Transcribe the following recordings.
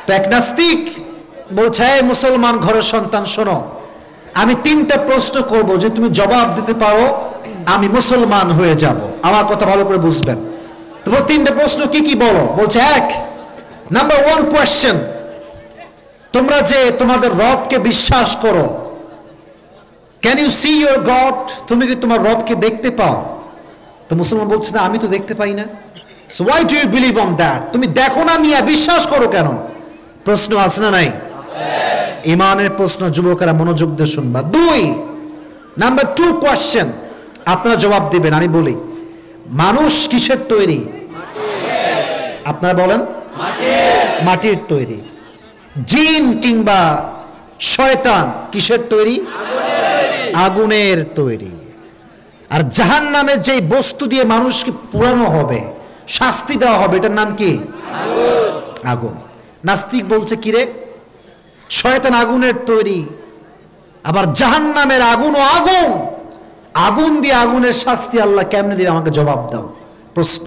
তো এক নাস্তিক বলছে, এই মুসলমান ঘরের সন্তান শোনো, আমি 3টা প্রশ্ন করব, যে তুমি জবাব দিতে পারো আমি মুসলমান হয়ে যাব। আমার কথা ভালো করে বুঝবেন। তো 3টা প্রশ্ন কি কি বলো? বলছে, নাম্বার 1 কোয়েশ্চেন, তোমরা যে তোমাদের রবকে বিশ্বাস করো, can you see your god? তুমি কি তোমার রবকে দেখতে পাও? তো মুসলমান বলছে, না আমি তো দেখতে পাই না। So why do you believe on that? তুমি দেখো না মিয়া, বিশ্বাস করো কেন? প্রশ্ন আছে না নাই? ইমানের প্রশ্ন। যুবকেরা মনোযোগ দিয়ে শুনবা। 2 নাম্বার 2 কোয়েশ্চেন, আপনারা জবাব দিবেন। আমি বলি, মানুষ কিসের তৈরি? আপনারা বলেন। মাটির তৈরি। জিন কিংবা শয়তান কিসের তৈরি? আগুনের তৈরি। আর জাহান্নামের যে বস্তু দিয়ে মানুষকে পোড়ানো হবে, শাস্তি দেওয়া হবে, এটার নাম কি? আগুন। নাস্তিক বলছে, কিরে, শয়তান আগুনের তৈরি, আবার জাহান্নামের আগুনও আগুন, আগুন দিয়ে আগুনের শাস্তি আল্লাহ কেমনে দিবে? আমাকে জবাব দাও। প্রশ্ন।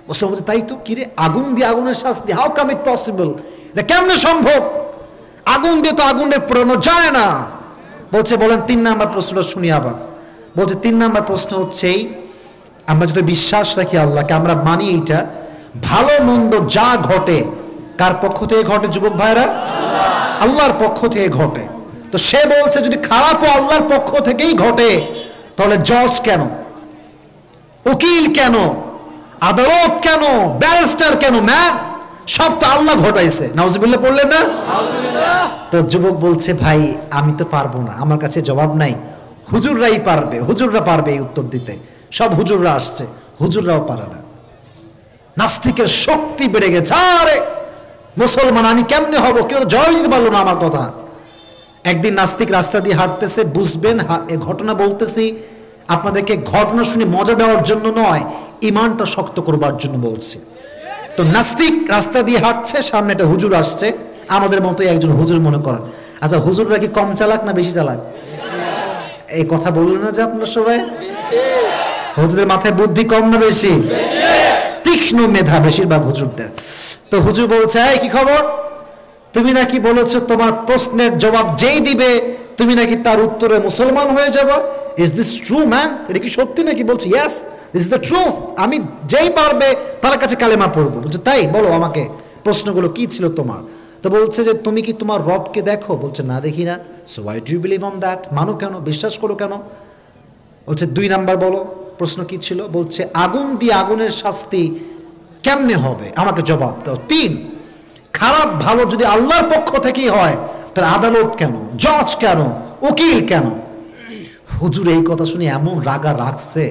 মুসলমান বলছে, তাই তো, কিরে, আগুন দিয়ে আগুনের শাস্তি, হাউ কাম ইট পসিবল? এটা কেমনে সম্ভব? আগুন দিয়ে তো আগুনের পোড়ানো যায় না। বলছে, বলেন 3 নাম্বার প্রশ্নটা শুনি আবার। বলছে 3 নাম্বার প্রশ্ন হচ্ছে, আমরা যদি বিশ্বাস রাখি আল্লাহকে, আমরা মানি এইটা, ভালো মন্দ যা ঘটে কার পক্ষ থেকে ঘটে যুবক ভাইরা? আল্লাহর পক্ষ থেকে ঘটে। তো সে বলছে, যদি খারাপও আল্লাহর পক্ষ থেকেই ঘটে, তাহলে জজ কেন, উকিল কেন, আদালত কেন, ব্যারিস্টার কেন? ম্যান, সব তো আল্লাহ ঘটাইছে। নাউজুবিল্লাহ পড়লেন না? তো যুবক বলছে, ভাই আমি তো পারবো না, আমার কাছে জবাব নাই, হুজুররাই পারবে, হুজুররা পারবে এই উত্তর দিতে। সব হুজুররা আসছে, হুজুররাও পারে না। নাস্তিকের শক্তি বেড়ে গেছে। আরে মুসলমান আমি কেমনে হব? কেউ জবাব দিতে পারলো না আমার কথা। একদিন নাস্তিক রাস্তা দিয়ে হাঁটতেছে, বুঝবেন এ ঘটনা বলতেছি আপনাদেরকে ঘটনা শুনে মজা দেওয়ার জন্য নয়, ইমানটা শক্ত করবার জন্য বলছি। তো নাস্তিক রাস্তা দিয়ে হাঁটছে, সামনে একটা হুজুর আসছে, আমাদের মতোই একজন হুজুর মনে করেন। আচ্ছা, হুজুররা কি কম চালাক না বেশি চালাক? এই কথা বললেন না যে আপনারা সবাই? হুজুরদের মাথায় বুদ্ধি কম না বেশি? তীক্ষ্ণ মেধা বেশিরভাগ হুজুরদের। তো হুজুর বলছে, এই কি খবর, তুমি নাকি বলেছো তোমার প্রশ্নের জবাব যেই দিবে তুমি নাকি তার উত্তরে মুসলমান হয়ে যাবে। Is this true man? এটা কি সত্যি নাকি? বলছে, yes, this is the truth. আমি যেই পারবে তার কাছে কালেমা পড়বো। বলছে, তাই? বলো আমাকে প্রশ্নগুলো কি ছিল তোমার। তো বলছে যে, তুমি কি তোমার রবকে দেখো? বলছে, না দেখি না। So why do you believe on that? মানো কেন, বিশ্বাস করো কেন? বলছে, 2 নাম্বার বলো, প্রশ্ন কি ছিল? বলছে, আগুন দিয়ে আগুনের শাস্তি কেমনে হবে? আমাকে জবাব দাও। 3, খারাপ ভালো যদি আল্লাহর পক্ষ থেকেই হয়, তাহলে আদালত কেন, জজ কেন, উকিল কেন? হুজুর এই কথা শুনে এমন রাগা রাখছে,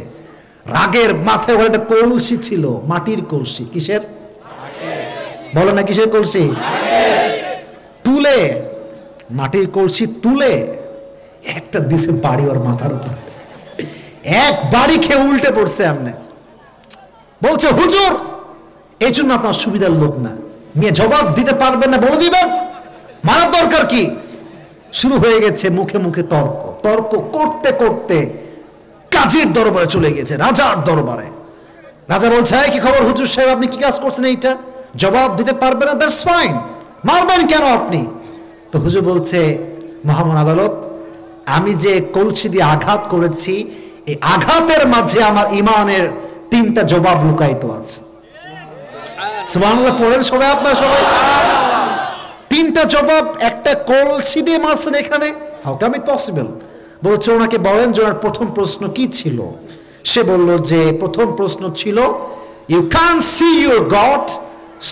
রাগের মাথায় একটা কলসি ছিল, মাটির কলসি। কিসের? বলো না, কিসের কলসি? তুলে, মাটির কলসি তুলে একটা দিছে বাড়ি ওর মাথার উপর। এক বাড়ি খেয়ে উল্টে পড়ছে। এমনি বলছে, হুজুর এই জন্য আপনার সুবিধার লোক না, মেয়ে জবাব দিতে পারবেন না, বলে দিবেন, মারার দরকার কি? শুরু হয়ে গেছে মুখে মুখে তর্ক। তর্ক করতে করতে কাজীর দরবারে চলে গেছে, রাজার দরবারে। রাজা বলছে, কি খবর হুজুর সাহেব, আপনি কি কাজ করছেন? এইটা জবাব দিতে পারবেন না, দ্যাটস ফাইন, মারবেন কেন আপনি? তো হুজুর বলছে, মহামান আদালত, আমি যে কলসি দিয়ে আঘাত করেছি, এই আঘাতের মাঝে আমার ইমানের 3টা জবাব লুকায়িত আছে। সুবহানাল্লাহ পড়েন সবাই, আপনারা সবাই। 3টা জবাব একটা কলসি দিয়ে মারছেন এখানে, হাউ কাম ইট পসিবল? বলছে, ওনাকে বলেন যে ওনার প্রথম প্রশ্ন কি ছিল। সে বলল যে প্রথম প্রশ্ন ছিল, you can't see your god,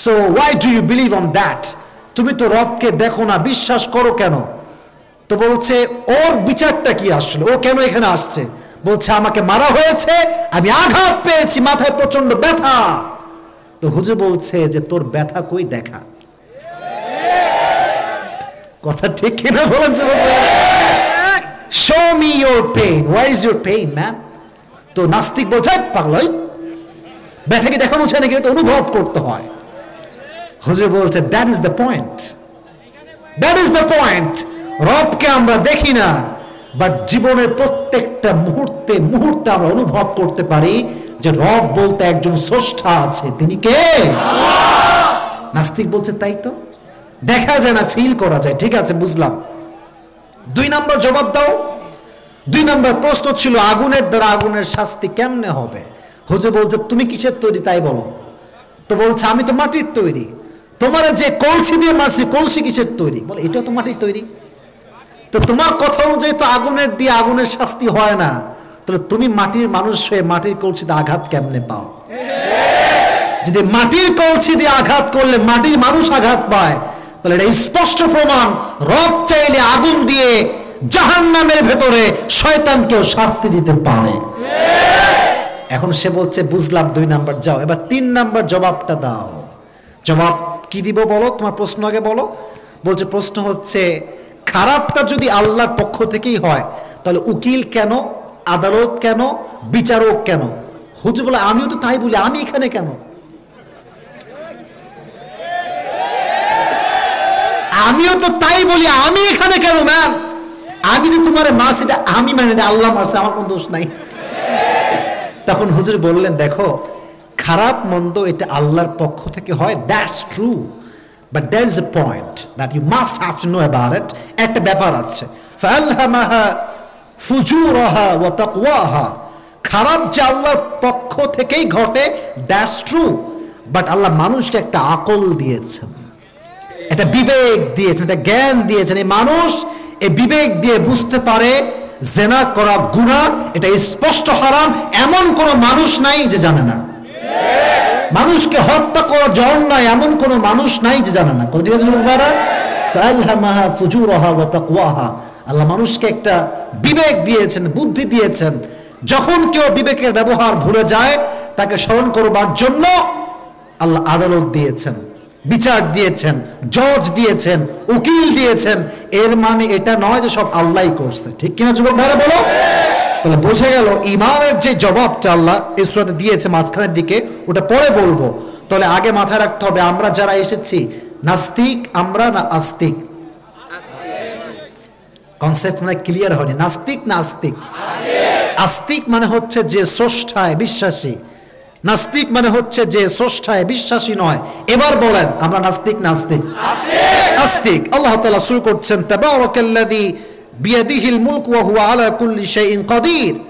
so why do you believe on that? তুমি তো রবকে দেখো না, বিশ্বাস করো কেন? তো বলছে, ওর বিচারটা কি আসলে, ও কেন এখানে আসছে? বলছে, আমাকে মারা হয়েছে, আমি আঘাত পেয়েছি, মাথায় প্রচন্ড ব্যথা। তো হুজুর বলছে যে, তোর ব্যথা কই দেখা? কথা ঠিক কিনা বলেন? Show me your pain, where is your pain man? তো নাস্তিক বলছে, পাগল, ব্যথা কি দেখানো চায় নাকি, অনুভব করতে হয়। হুজুর বলছে, that is the point, that is the point. রবকে আমরা দেখি না, বাট জীবনের প্রত্যেকটা মুহূর্তে মুহূর্তে আমরা অনুভব করতে পারি যে রব বলতে একজন স্রষ্টা আছে। তিনি কে? নাস্তিক বলছে, তাই তো। দেখা যায় না, ফিল করা যায়। ঠিক আছে, বুঝলাম। 2 নম্বর জবাব দাও। 2 নম্বর প্রশ্ন ছিল আগুনের দ্বারা আগুনের শাস্তি কেমনে হবে। হুজুর বলছে তুমি কিসের তৈরি তাই বলো। তো বলছে আমি তো মাটির তৈরি। তোমার যে কলসি দিয়ে মারছি, কলসি কিসের তৈরি? বলে এটাও তো মাটির তৈরি। তো তোমার কথা অনুযায়ী তো আগুনের দিয়ে আগুনের শাস্তি হয় না, তাহলে তুমি মাটির মানুষ হয়ে মাটির কলসিতে আঘাত কেমনে পাও? যদি মাটির কলসি দিয়ে আঘাত করলে মাটির মানুষ আঘাত পায়, তাহলে এটা স্পষ্ট প্রমাণ রব চাইলে আগুন দিয়ে জাহান্নামের ভেতরে শয়তানকেও শাস্তি দিতে পারে। এখন সে বলছে বুঝলাম 2 নাম্বার, যাও এবার 3 নাম্বার জবাবটা দাও। জবাব কি দিব বলো, তোমার প্রশ্ন আগে বলো। বলছে প্রশ্ন হচ্ছে খারাপটা যদি আল্লাহর পক্ষ থেকেই হয়, তাহলে উকিল কেন, আদালত কেন, বিচারক কেন? হুজুর বলে আমিও তো তাই বলি, আমি এখানে কেন? আমিও তো তাই বলি, আমি এখানে কেন? ম্যাম আমি যে তোমার মাস, এটা আমি মানে আল্লাহ মারছে, আমার কোনো দোষ নাই। তখন হুজুর বললেন দেখো খারাপ মন্দ এটা আল্লাহর পক্ষ থেকে হয়, that's true, but there is a point that you must have to know about it. একটা ব্যাপার আছে, ফাআলহামাহা ফুজুরাহা ওয়া তাকওয়াহা। খারাপ যে আল্লাহর পক্ষ থেকেই ঘটে, দ্যাটস ট্রু, বাট আল্লাহ মানুষকে একটা আকল দিয়েছেন, একটা বিবেক দিয়েছেন, একটা জ্ঞান দিয়েছেন। এই মানুষ এই বিবেক দিয়ে বুঝতে পারে জেনা করা গুনাহ, এটা স্পষ্ট হারাম। এমন কোন মানুষ নাই যে জানে না। মানুষকে হত্যা করা অন্যায়, এমন কোন মানুষ নাই যে জানে না। আল্লাহ মানুষকে একটা বিবেক দিয়েছেন, বুদ্ধি দিয়েছেন। যখন কেউ বিবেকের ব্যবহার ভুলে যায়, তাকে স্মরণ করবার জন্য আল্লাহ আদালত দিয়েছেন, বিচার দিয়েছেন, জজ দিয়েছেন, উকিল দিয়েছেন। এর মানে এটা নয় যে সব আল্লাহই করছে। ঠিক কিনা যুবক ভাইরা বলো? তাহলে বোঝা গেল ঈমানের যে জবাবটা আল্লাহ এই সূরাতে দিয়েছে মাঝখানের দিকে, ওটা পরে বলবো। তাহলে আগে মাথায় রাখতে হবে আমরা যারা এসেছি নাস্তিক আমরা না আস্তিক? কনসেপ্ট মানে ক্লিয়ার হয়নি। নাস্তিক না আস্তিক? আস্তিক মানে হচ্ছে যে স্রষ্টায় বিশ্বাসী, নাস্তিক মানে হচ্ছে যে স্রষ্টায় বিশ্বাসী নয়। এবার বলেন আমরা নাস্তিক না আস্তিক? আস্তিক। আল্লাহ তাআলা শুরু করছেন তাবারাকাল্লাযী বিয়াদিহিল মুলকু ওয়া হুয়া আলা কুল্লি শাইইন কাদির।